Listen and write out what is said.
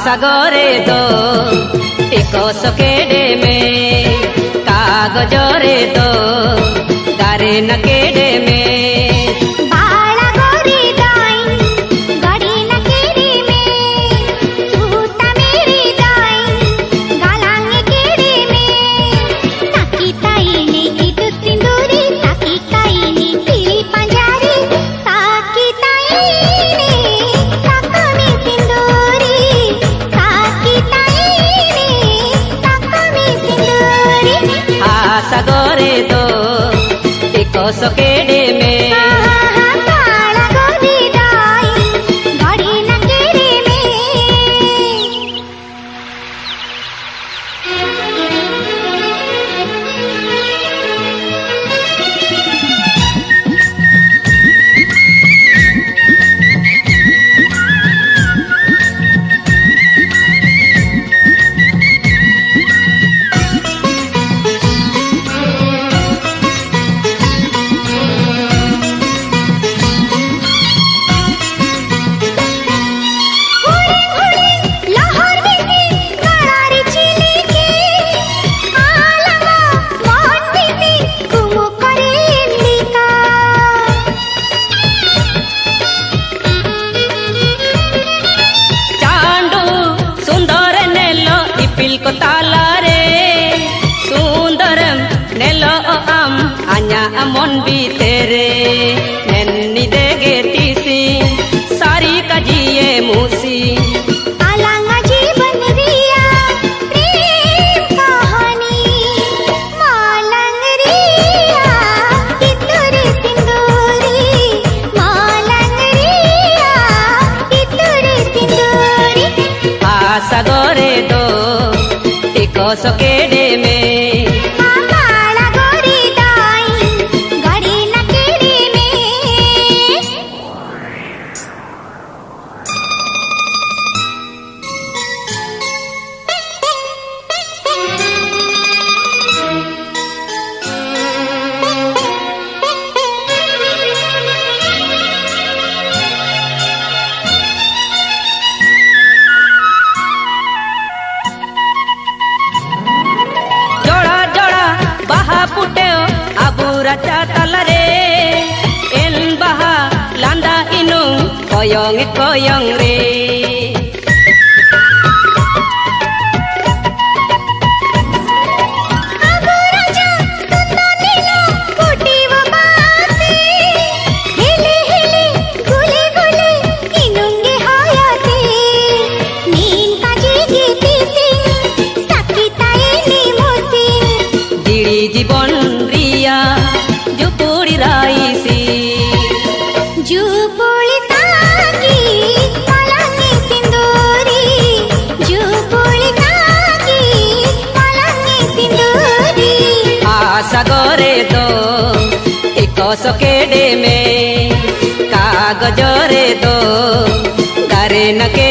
सागरे दो टिको सकेडे में कागजरे दो गारे नकेडे में सागरे दो टिको सकेडे में को ताला रे सुंदरम नेलो आम आन्या अमन भी तेरे नन्नी देगे तीसी सारी कजिए मूसी आलांगा जीवन रिया प्रेम कहानी मालंग रिया कितुरे सिंदूरी मालंग रिया कितुरे सिंदूरी सागरे दो टिको सकेडे में raja talare en baha landa inung koyong koyong re abu raja tundanilo putiwa baate hele hele gule gule inunge hayate nin kaji giti sing sakita ini musi diri jibon ria जुपुड़ी राईसी जुपुड़ी ताकी मलंगी सिंदूरी जुपुड़ी ताकी मलंगी सिंदूरी सागरे दो टिको सकेडे में कागजरे दो गारे नके